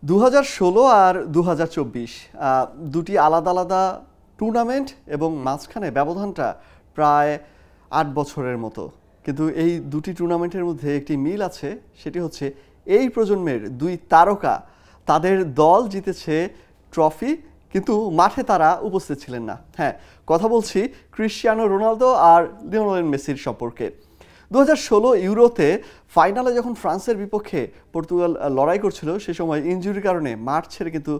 2016 আর 2024 দুটি আলাদা আলাদা টুর্নামেন্ট এবং মাঝখানে ব্যবধানটা প্রায় ৮ বছরের মতো। কিন্তু এই দুটি টুর্নামেন্টের মধ্যে একটি মিল আছে, সেটি হচ্ছে এই প্রজন্মের দুই তারকা তাদের দল জিতেছে ট্রফি, কিন্তু মাঠে তারা উপস্থিত ছিলেন না। হ্যাঁ, কথা বলছি ক্রিশ্চিয়ানো রোনালদো আর লিওনেল মেসির সম্পর্কে। 2016 ইউরোতে ফাইনালে যখন ফ্রান্সের বিপক্ষে পর্তুগাল লড়াই করছিল, সে সময় ইনজুরির কারণে মাঠ ছেড়ে কিন্তু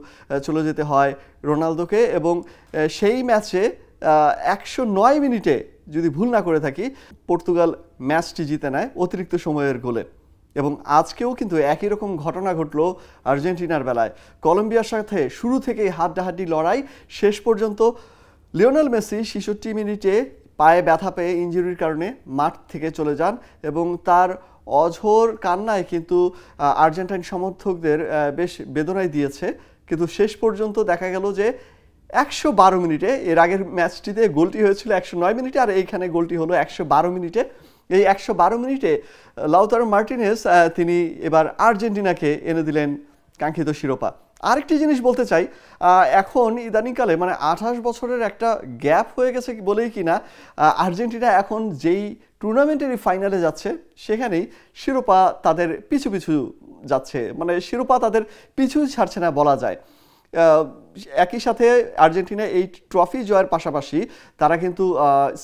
চলে যেতে হয় রোনালদোকে, এবং সেই ম্যাচে 109 মিনিটে যদি ভুল না করে থাকি পর্তুগাল ম্যাচটি জিতে নেয় অতিরিক্ত সময়ের গোলে। এবং আজকেও কিন্তু একই রকম ঘটনা ঘটলো আর্জেন্টিনার বেলায়। কলম্বিয়ার সাথে শুরু থেকেই হাড্ডাহাড্ডি লড়াই, শেষ পর্যন্ত লিওনেল মেসি 66 মিনিটে পায়ে ব্যথা পেয়ে ইনজুরির কারণে মাঠ থেকে চলে যান, এবং তার অঝোর কান্নায় কিন্তু আর্জেন্টাইন সমর্থকদের বেশ বেদনায় দিয়েছে। কিন্তু শেষ পর্যন্ত দেখা গেল যে 112 মিনিটে, এর আগের ম্যাচটিতে গোলটি হয়েছিল 109 মিনিটে, আর এইখানে গোলটি হলো 112 মিনিটে। এই 112 মিনিটে লাউতারো মার্টিনেজ তিনি এবার আর্জেন্টিনাকে এনে দিলেন কাঙ্ক্ষিত শিরোপা। আরেকটি জিনিস বলতে চাই, এখন ইদানিংকালে মানে 28 বছরের একটা গ্যাপ হয়ে গেছে বলেই কিনা আর্জেন্টিনা এখন যেই টুর্নামেন্টেরই ফাইনালে যাচ্ছে সেখানেই শিরোপা তাদের পিছু পিছু যাচ্ছে, মানে শিরোপা তাদের পিছু ছাড়ছে না বলা যায়। একই সাথে আর্জেন্টিনা এই ট্রফি জয়ের পাশাপাশি তারা কিন্তু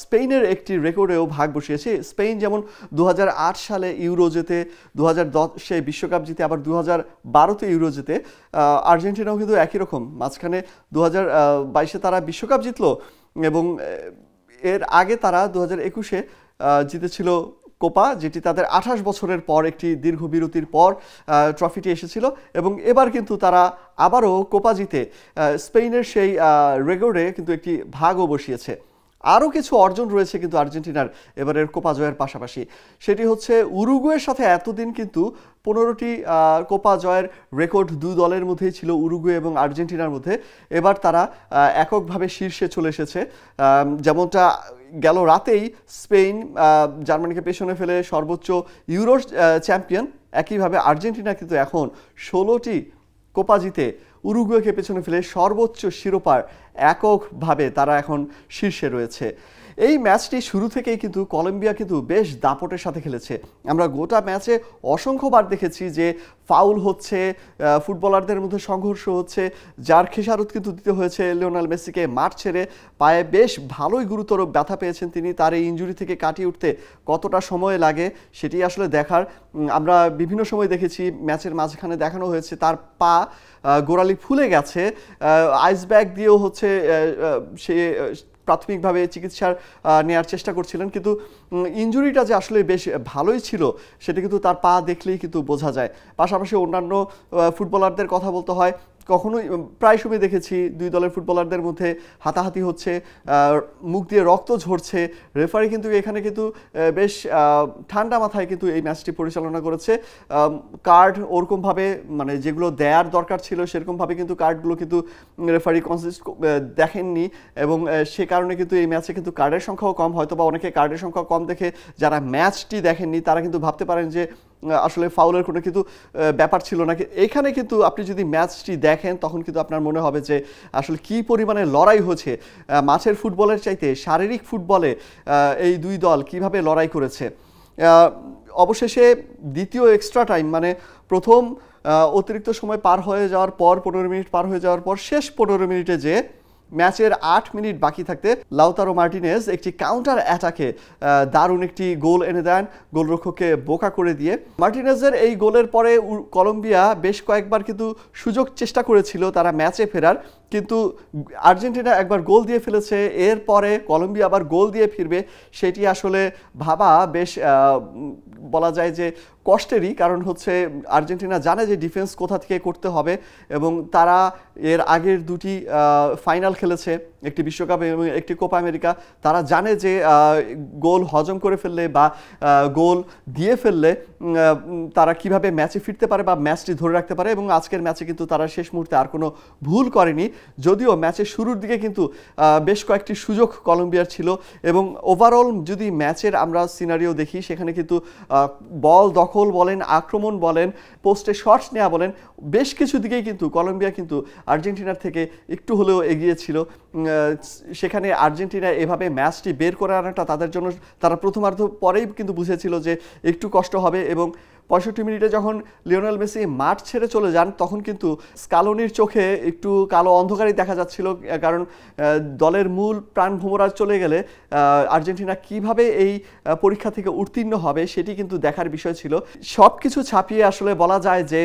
স্পেনের একটি রেকর্ডেও ভাগ বসিয়েছে। স্পেন যেমন 2008 সালে ইউরো জেতে, 2010-এ বিশ্বকাপ জিতে, আবার 2012-তে ইউরো জেতে, আর্জেন্টিনাও কিন্তু একই রকম মাঝখানে 2022-এ তারা বিশ্বকাপ জিতলো, এবং এর আগে তারা 2021-এ জিতেছিল কোপা, যেটি তাদের 28 বছরের পর একটি দীর্ঘ বিরতির পর ট্রফিটি এসেছিল। এবং এবার কিন্তু তারা আবারও কোপা জিতে স্পেনের সেই রেকর্ডে কিন্তু একটি ভাগও বসিয়েছে। আরও কিছু অর্জন রয়েছে কিন্তু আর্জেন্টিনার এবারের কোপা জয়ের পাশাপাশি, সেটি হচ্ছে উরুগুয়ের সাথে এতদিন কিন্তু 15টি কোপা জয়ের রেকর্ড দুই দলের মধ্যেই ছিল, উরুগুয়ে এবং আর্জেন্টিনার মধ্যে। এবার তারা এককভাবে শীর্ষে চলে এসেছে। যেমনটা গেল রাতেই স্পেন জার্মানিকে পেছনে ফেলে সর্বোচ্চ ইউরো চ্যাম্পিয়ন, একইভাবে আর্জেন্টিনা কিন্তু এখন 16টি কোপা জিতে উরুগুয়েকে পেছনে ফেলে সর্বোচ্চ শিরোপার এককভাবে তারা এখন শীর্ষে রয়েছে। এই ম্যাচটি শুরু থেকেই কিন্তু কলম্বিয়া কিন্তু বেশ দাপটের সাথে খেলেছে। আমরা গোটা ম্যাচে অসংখ্যবার দেখেছি যে ফাউল হচ্ছে, ফুটবলারদের মধ্যে সংঘর্ষ হচ্ছে, যার খেসারত কিন্তু দিতে হয়েছে লিওনেল মেসিকে। মাঠ ছেড়ে পায়ে বেশ ভালোই গুরুতর ব্যথা পেয়েছেন তিনি। তার এই ইনজুরি থেকে কাটিয়ে উঠতে কতটা সময় লাগে সেটি আসলে দেখার। আমরা বিভিন্ন সময় দেখেছি, ম্যাচের মাঝখানে দেখানো হয়েছে তার পা গোড়ালি ফুলে গেছে, আইস ব্যাগ দিয়েও হচ্ছে সে প্রাথমিকভাবে চিকিৎসার নেওয়ার চেষ্টা করছিলেন, কিন্তু ইনজুরিটা যে আসলে বেশ ভালোই ছিল সেটা কিন্তু তার পা দেখলেই কিন্তু বোঝা যায়। পাশাপাশি অন্যান্য ফুটবলারদের কথা বলতে হয়, কখনোই প্রায় সময় দেখেছি দুই দলের ফুটবলারদের মধ্যে হাতাহাতি হচ্ছে, মুখ দিয়ে রক্ত ঝরছে। রেফারি কিন্তু এখানে কিন্তু বেশ ঠান্ডা মাথায় কিন্তু এই ম্যাচটি পরিচালনা করেছে। কার্ড ওরকমভাবে মানে যেগুলো দেওয়ার দরকার ছিল সেরকমভাবে কিন্তু কার্ডগুলো কিন্তু রেফারি দেখেননি, এবং সে কারণে কিন্তু এই ম্যাচে কিন্তু কার্ডের সংখ্যাও কম। হয়তো বা অনেকে কার্ডের সংখ্যা কম দেখে যারা ম্যাচটি দেখেননি তারা কিন্তু ভাবতে পারেন যে আসলে ফাউলের কোনো কিন্তু ব্যাপার ছিল না। এখানে কিন্তু আপনি যদি ম্যাচটি দেখেন তখন কিন্তু আপনার মনে হবে যে আসলে কী পরিমাণে লড়াই হচ্ছে। মাঠের ফুটবলের চাইতে শারীরিক ফুটবলে এই দুই দল কিভাবে লড়াই করেছে। অবশেষে দ্বিতীয় এক্সট্রা টাইম, মানে প্রথম অতিরিক্ত সময় পার হয়ে যাওয়ার পর, 15 মিনিট পার হয়ে যাওয়ার পর, শেষ 15 মিনিটে যে ম্যাচের 8 মিনিট বাকি থাকতে লাউতারো মার্টিনেজ একটি কাউন্টার অ্যাটাকে দারুণ একটি গোল এনে দেন, গোলরক্ষককে বোকা করে দিয়ে। মার্টিনেজের এই গোলের পরে কলম্বিয়া বেশ কয়েকবার কিন্তু সুযোগ চেষ্টা করেছিল তারা ম্যাচে ফেরার, কিন্তু আর্জেন্টিনা একবার গোল দিয়ে ফেলেছে, এরপরে কলম্বিয়া আবার গোল দিয়ে ফিরবে, সেটি আসলে ভাবা বেশ বলা যায় যে কষ্টেরই। কারণ হচ্ছে আর্জেন্টিনা জানে যে ডিফেন্স কোথা থেকে করতে হবে, এবং তারা এর আগের দুটি ফাইনাল খেলেছে, একটি বিশ্বকাপ এবং একটি কোপা আমেরিকা। তারা জানে যে গোল হজম করে ফেললে বা গোল দিয়ে ফেললে তারা কিভাবে ম্যাচে ফিরতে পারে বা ম্যাচটি ধরে রাখতে পারে, এবং আজকের ম্যাচে কিন্তু তারা শেষ মুহূর্তে আর কোনো ভুল করেনি। যদিও ম্যাচের শুরুর দিকে কিন্তু বেশ কয়েকটি সুযোগ কলম্বিয়ার ছিল, এবং ওভারঅল যদি ম্যাচের আমরা সিনারিও দেখি সেখানে কিন্তু বল দখল বলেন, আক্রমণ বলেন, পোস্টে শটস নেওয়া বলেন, বেশ কিছু দিকেই কিন্তু কলম্বিয়া কিন্তু আর্জেন্টিনার থেকে একটু হলেও এগিয়ে ছিল। সেখানে আর্জেন্টিনা এভাবে ম্যাচটি বের করে আনাটা তাদের জন্য, তারা প্রথমার্ধ পরেই কিন্তু বুঝেছিল যে একটু কষ্ট হবে, এবং 65 মিনিটে যখন লিওনেল মেসি মাঠ ছেড়ে চলে যান তখন কিন্তু স্কালোনির চোখে একটু কালো অন্ধকারই দেখা যাচ্ছিল, কারণ দলের মূল প্রাণভোমরা চলে গেলে আর্জেন্টিনা কিভাবে এই পরীক্ষা থেকে উত্তীর্ণ হবে সেটি কিন্তু দেখার বিষয় ছিল। সব কিছু ছাপিয়ে আসলে বলা যায় যে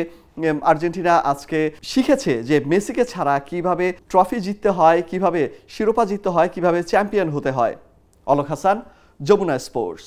আর্জেন্টিনা আজকে শিখেছে যে মেসিকে ছাড়া কিভাবে ট্রফি জিততে হয়, কিভাবে শিরোপা জিততে হয়, কিভাবে চ্যাম্পিয়ন হতে হয়। অলক হাসান, যমুনা স্পোর্টস।